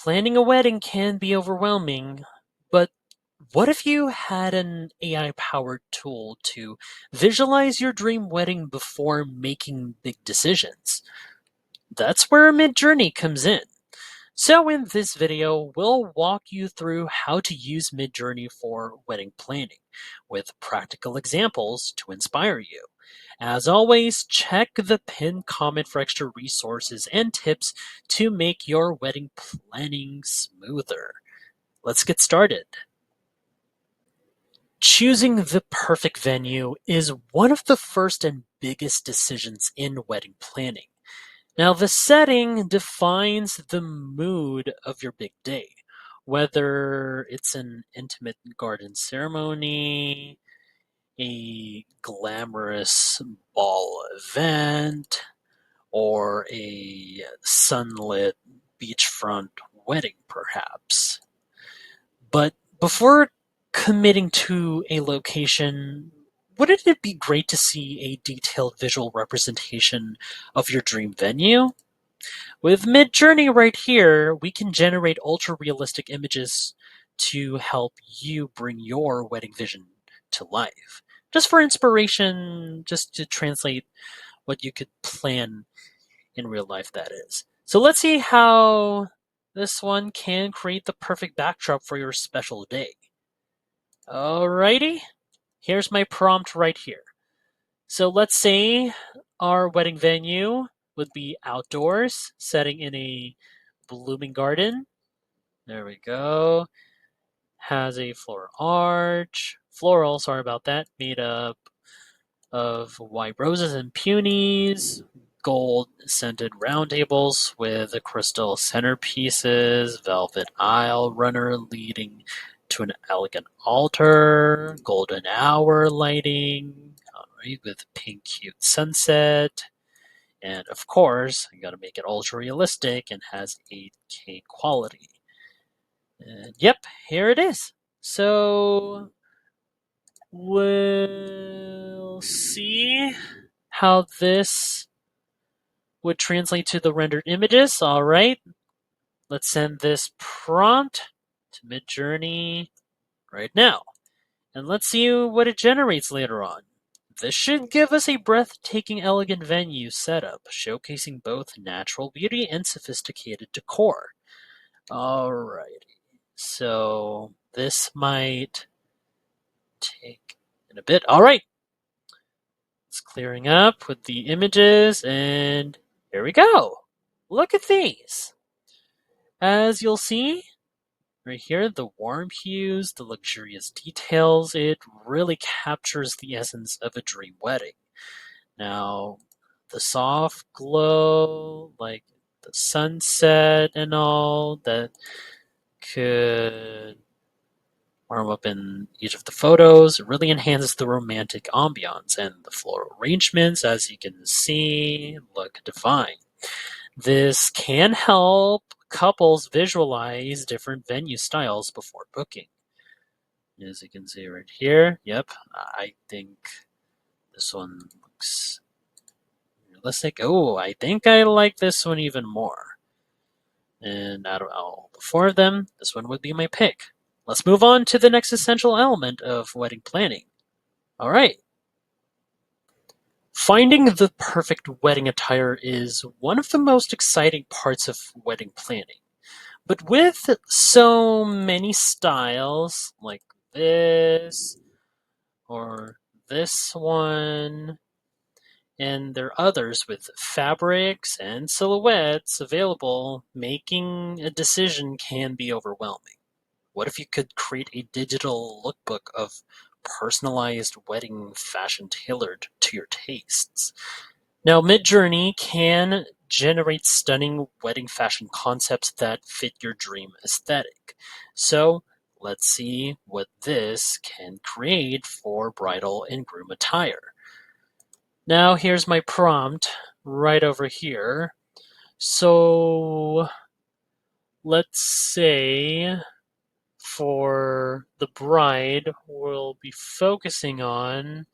Planning a wedding can be overwhelming, but what if you had an AI-powered tool to visualize your dream wedding before making big decisions? That's where MidJourney comes in. So in this video, we'll walk you through how to use MidJourney for wedding planning, with practical examples to inspire you. As always, check the pinned comment for extra resources and tips to make your wedding planning smoother. Let's get started. Choosing the perfect venue is one of the first and biggest decisions in wedding planning. Now, the setting defines the mood of your big day, whether it's an intimate garden ceremony, a glamorous ball event, or a sunlit beachfront wedding, perhaps. But before committing to a location, wouldn't it be great to see a detailed visual representation of your dream venue? With MidJourney right here, we can generate ultra-realistic images to help you bring your wedding vision to life. Just for inspiration, just to translate what you could plan in real life, that is. So let's see how this one can create the perfect backdrop for your special day. Alrighty, here's my prompt right here. So let's say our wedding venue would be outdoors, setting in a blooming garden. There we go. Has a floral, sorry about that, made up of white roses and peonies, gold scented round tables with crystal centerpieces, velvet aisle runner leading to an elegant altar, golden hour lighting, all right, with pink-hued sunset. And of course, I gotta make it ultra realistic and has 8K quality. And yep, here it is. So we'll see how this would translate to the rendered images. All right, let's send this prompt to MidJourney right now. And let's see what it generates later on. This should give us a breathtaking, elegant venue setup, showcasing both natural beauty and sophisticated decor. Alrighty, so this might take in a bit. All right, it's clearing up with the images, and here we go. Look at these. As you'll see right here, the warm hues, the luxurious details, it really captures the essence of a dream wedding. Now, the soft glow, like the sunset and all, that could warm up in each of the photos. It really enhances the romantic ambiance, and the floral arrangements, as you can see, look divine. This can help couples visualize different venue styles before booking. As you can see right here, yep, I think this one looks realistic. Oh, I think I like this one even more. And out of all the four of them, this one would be my pick. Let's move on to the next essential element of wedding planning. All right. Finding the perfect wedding attire is one of the most exciting parts of wedding planning. But with so many styles like this or this one, and there are others with fabrics and silhouettes available, making a decision can be overwhelming. What if you could create a digital lookbook of personalized wedding fashion tailored to your tastes? Now, MidJourney can generate stunning wedding fashion concepts that fit your dream aesthetic. So, let's see what this can create for bridal and groom attire. Now, here's my prompt right over here. So, let's say for the bride, we'll be focusing on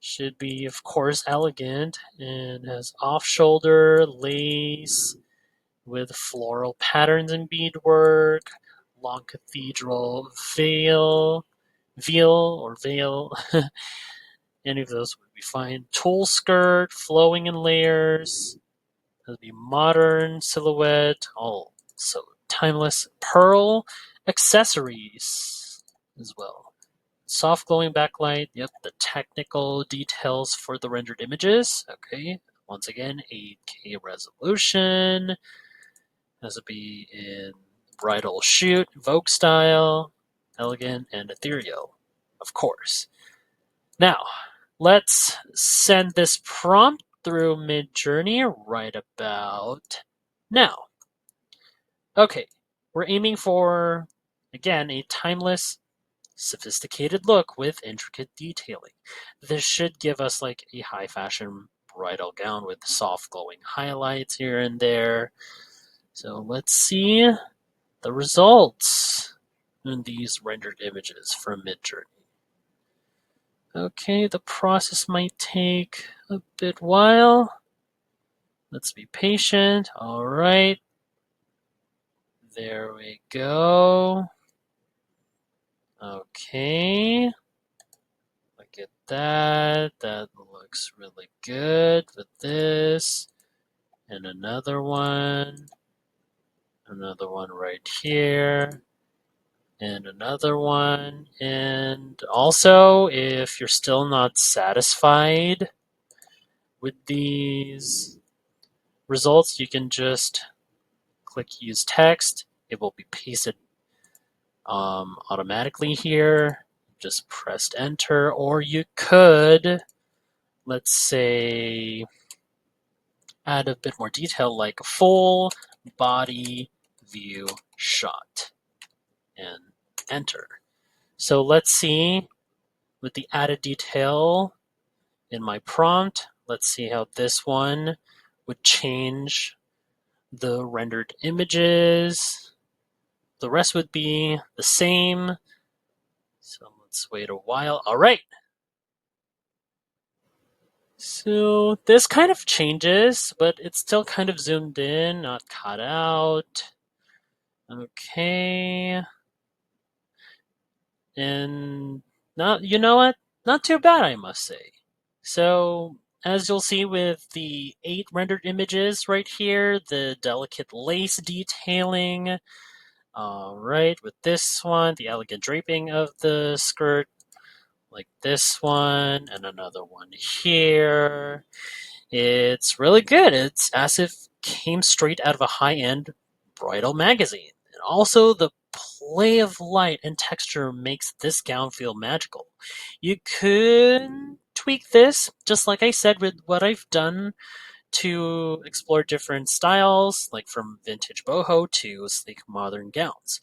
should be, of course, elegant and has off-shoulder lace with floral patterns and beadwork, long cathedral veil. Any of those would be fine. Tulle skirt, flowing in layers. That would be modern silhouette. Also timeless. Pearl accessories as well. Soft glowing backlight. Yep, the technical details for the rendered images. Okay, once again, 8K resolution. Has to be in bridal shoot, Vogue style, elegant, and ethereal, of course. Now, let's send this prompt through MidJourney right about now. Okay, we're aiming for, again, a timeless, sophisticated look with intricate detailing. This should give us like a high fashion bridal gown with soft glowing highlights here and there. So let's see the results in these rendered images from MidJourney. Okay, the process might take a bit while. Let's be patient. All right. There we go. Okay. Look at that. That looks really good with this. And another one. Another one right here. And another one. And also, if you're still not satisfied with these results, you can just click use text. It will be pasted automatically here. Just pressed enter, or you could, let's say, add a bit more detail like full body view shot and enter. So let's see with the added detail in my prompt, let's see how this one would change the rendered images. The rest would be the same. So let's wait a while. All right. So this kind of changes, but it's still kind of zoomed in, not cut out. Okay. And not, you know what? Not too bad, I must say. So as you'll see with the 8 rendered images right here, the delicate lace detailing. All right, with this one, the elegant draping of the skirt, like this one, and another one here. It's really good. It's as if came straight out of a high-end bridal magazine. And also, the play of light and texture makes this gown feel magical. You could tweak this, just like I said with what I've done to explore different styles, like from vintage boho to sleek modern gowns.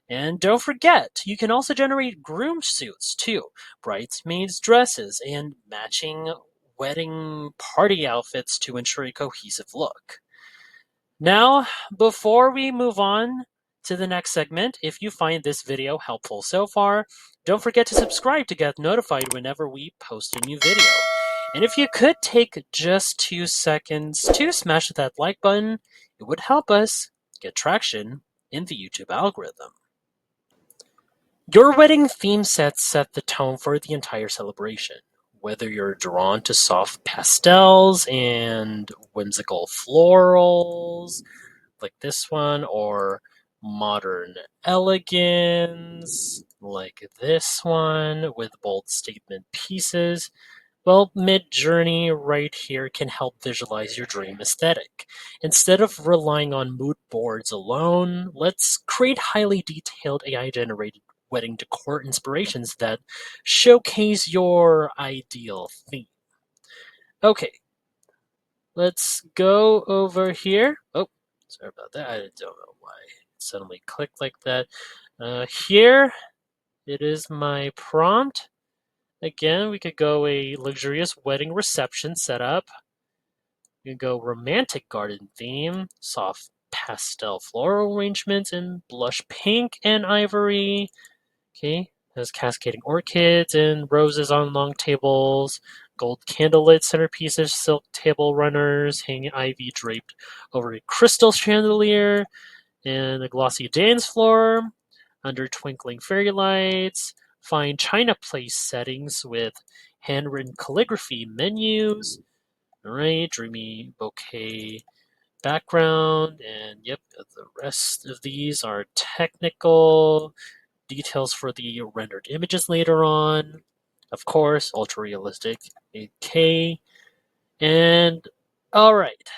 And don't forget, you can also generate groom suits too, bridesmaids' dresses, and matching wedding party outfits to ensure a cohesive look. Now, before we move on to the next segment, if you find this video helpful so far, don't forget to subscribe to get notified whenever we post a new video. And if you could take just 2 seconds to smash that like button, it would help us get traction in the YouTube algorithm. Your wedding theme sets set the tone for the entire celebration. Whether you're drawn to soft pastels and whimsical florals, like this one, or modern elegance, like this one, with bold statement pieces, well, MidJourney right here can help visualize your dream aesthetic. Instead of relying on mood boards alone, let's create highly detailed AI-generated wedding decor inspirations that showcase your ideal theme. Okay, let's go over here. Oh, sorry about that. I don't know why it suddenly clicked like that. Here, it is my prompt. Again, we could go a luxurious wedding reception setup. You could go romantic garden theme, soft pastel floral arrangements in blush pink and ivory. Okay, there's cascading orchids and roses on long tables. gold candlelit centerpieces, silk table runners, hanging ivy draped over a crystal chandelier, and a glossy dance floor under twinkling fairy lights. Fine china place settings with handwritten calligraphy menus. All right, dreamy bouquet background, and yep, the rest of these are technical details for the rendered images later on. Of course, ultra realistic 8K. And all right,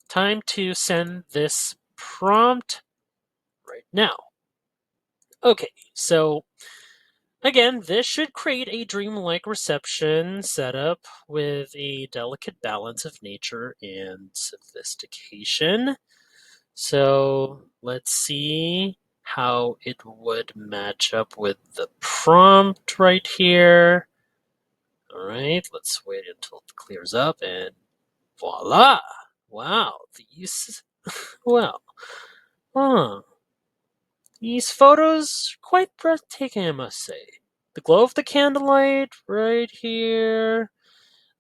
time to send this prompt right now. Okay, so again, this should create a dreamlike reception setup with a delicate balance of nature and sophistication. So let's see how it would match up with the prompt right here. All right, let's wait until it clears up and voila! Wow, these, well, huh. These photos quite breathtaking, I must say. The glow of the candlelight right here,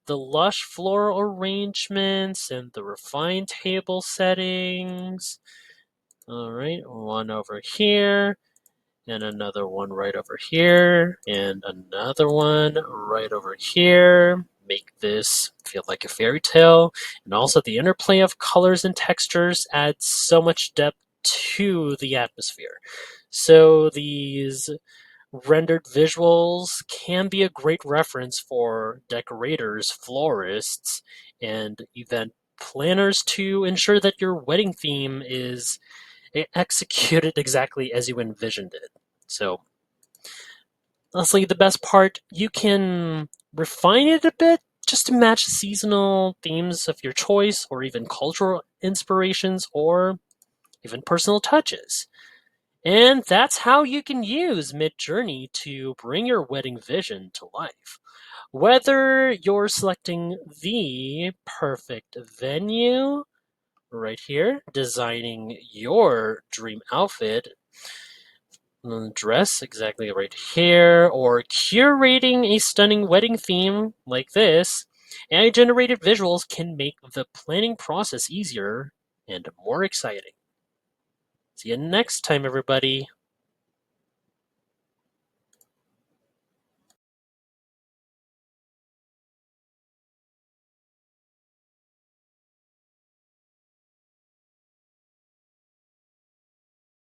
the lush floral arrangements, and the refined table settings. All right, one over here, and another one right over here, and another one right over here. Make this feel like a fairy tale. And also, the interplay of colors and textures adds so much depth to the atmosphere. So, these rendered visuals can be a great reference for decorators, florists, and event planners to ensure that your wedding theme is executed exactly as you envisioned it. So, honestly, the best part, you can refine it a bit just to match seasonal themes of your choice, or even cultural inspirations, or even personal touches. And that's how you can use MidJourney to bring your wedding vision to life. Whether you're selecting the perfect venue right here, designing your dream outfit, dress exactly right here, or curating a stunning wedding theme like this, AI-generated visuals can make the planning process easier and more exciting. See you next time, everybody.